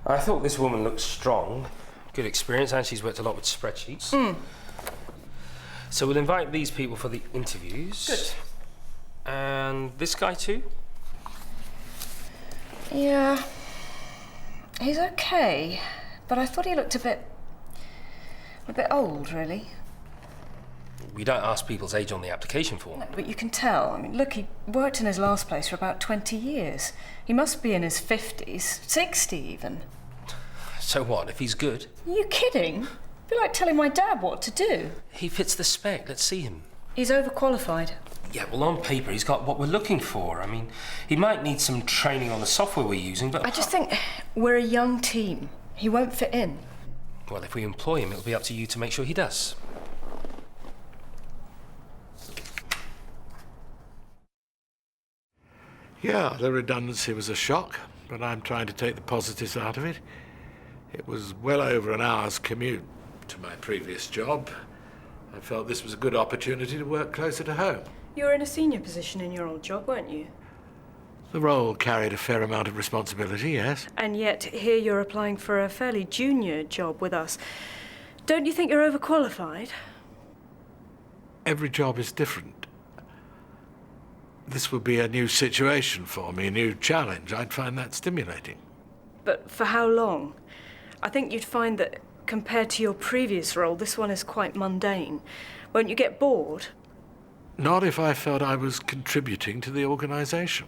I thought this woman looked strong, good experience, and she's worked a lot with spreadsheets. So we'll invite these people for the interviews. Good. And this guy too? Yeah, he's okay, but I thought he looked a bit old, really. We don't ask people's age on the application form. No, but you can tell. I mean, look, he worked in his last place for about 20 years. He must be in his 50s, 60 even. So what, if he's good? Are you kidding? It'd be like telling my dad what to do. He fits the spec, let's see him. He's overqualified. Yeah, well, on paper, he's got what we're looking for. I mean, he might need some training on the software we're using, but... I just think we're a young team. He won't fit in. Well, if we employ him, it'll be up to you to make sure he does. Yeah, the redundancy was a shock, but I'm trying to take the positives out of it. It was well over an hour's commute to my previous job. I felt this was a good opportunity to work closer to home. You were in a senior position in your old job, weren't you? The role carried a fair amount of responsibility, yes. And yet here you're applying for a fairly junior job with us. Don't you think you're overqualified? Every job is different. This would be a new situation for me, a new challenge. I'd find that stimulating. But for how long? I think you'd find that compared to your previous role, this one is quite mundane. Won't you get bored? Not if I felt I was contributing to the organisation.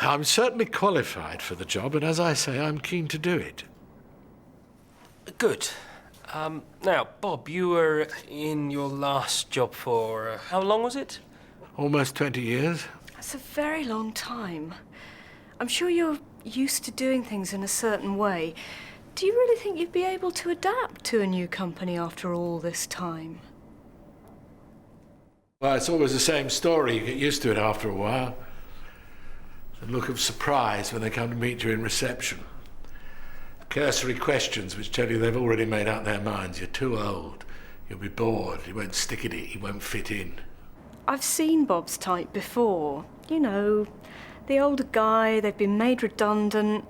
I'm certainly qualified for the job, and as I say, I'm keen to do it. Good. Now, Bob, you were in your last job for... how long was it? Almost 20 years. That's a very long time. I'm sure you're used to doing things in a certain way. Do you really think you'd be able to adapt to a new company after all this time? Well, it's always the same story. You get used to it after a while. The look of surprise when they come to meet you in reception. Cursory questions which tell you they've already made up their minds. You're too old. You'll be bored. You won't stick at it. You won't fit in. I've seen Bob's type before. You know, the older guy, they've been made redundant.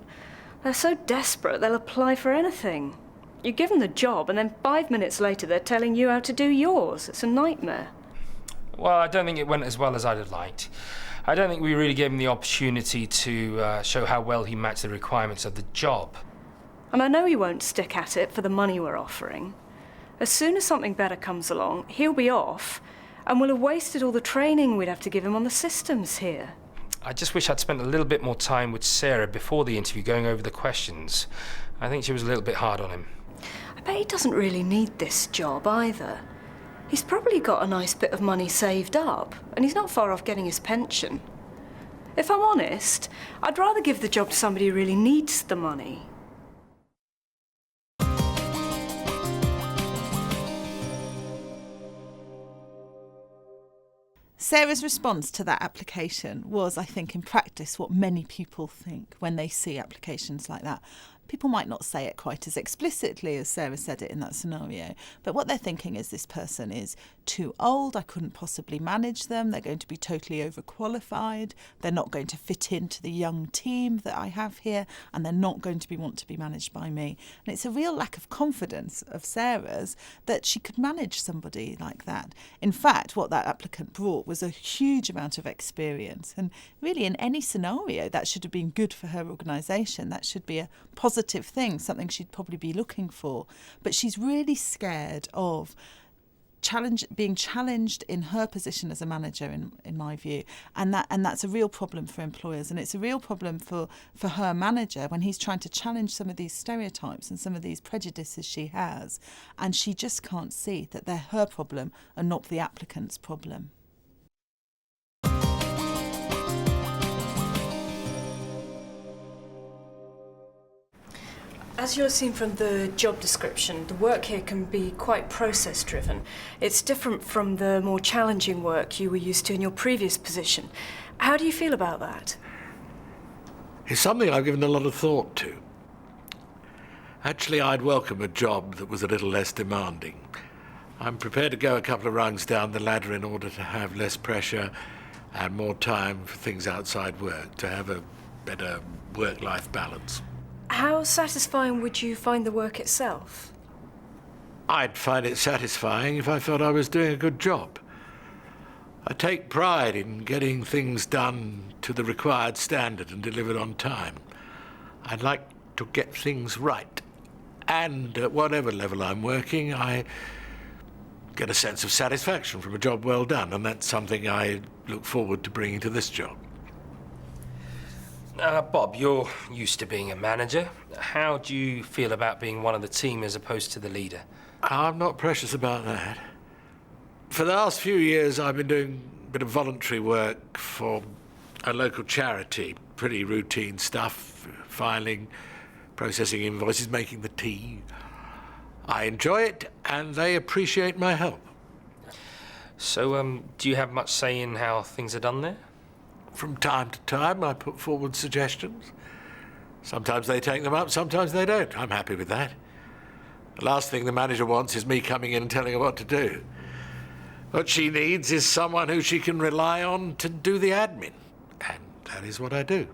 They're so desperate they'll apply for anything. You give them the job and then 5 minutes later they're telling you how to do yours. It's a nightmare. Well, I don't think it went as well as I'd have liked. I don't think we really gave him the opportunity to show how well he matched the requirements of the job. And I know he won't stick at it for the money we're offering. As soon as something better comes along, he'll be off, and we'll have wasted all the training we'd have to give him on the systems here. I just wish I'd spent a little bit more time with Sarah before the interview going over the questions. I think she was a little bit hard on him. I bet he doesn't really need this job either. He's probably got a nice bit of money saved up, and he's not far off getting his pension. If I'm honest, I'd rather give the job to somebody who really needs the money. Sarah's response to that application was, I think, in practice, what many people think when they see applications like that. People might not say it quite as explicitly as Sarah said it in that scenario, but what they're thinking is this person is too old, I couldn't possibly manage them, they're going to be totally overqualified, they're not going to fit into the young team that I have here, and they're not going to want to be managed by me. And it's a real lack of confidence of Sarah's that she could manage somebody like that. In fact, what that applicant brought was a huge amount of experience, and really in any scenario that should have been good for her organisation. That should be a positive thing, something she'd probably be looking for. But she's really scared of being challenged in her position as a manager, in my view, and that's a real problem for employers, and it's a real problem for her manager when he's trying to challenge some of these stereotypes and some of these prejudices she has, and she just can't see that they're her problem and not the applicant's problem. As you'll have seen from the job description, the work here can be quite process-driven. It's different from the more challenging work you were used to in your previous position. How do you feel about that? It's something I've given a lot of thought to. Actually, I'd welcome a job that was a little less demanding. I'm prepared to go a couple of rungs down the ladder in order to have less pressure and more time for things outside work, to have a better work-life balance. How satisfying would you find the work itself? I'd find it satisfying if I felt I was doing a good job. I take pride in getting things done to the required standard and delivered on time. I'd like to get things right. And at whatever level I'm working, I get a sense of satisfaction from a job well done, and that's something I look forward to bringing to this job. Bob, you're used to being a manager. How do you feel about being one of the team as opposed to the leader? I'm not precious about that. For the last few years, I've been doing a bit of voluntary work for a local charity. Pretty routine stuff, filing, processing invoices, making the tea. I enjoy it, and they appreciate my help. So, do you have much say in how things are done there? From time to time, I put forward suggestions. Sometimes they take them up, sometimes they don't. I'm happy with that. The last thing the manager wants is me coming in and telling her what to do. What she needs is someone who she can rely on to do the admin. And that is what I do.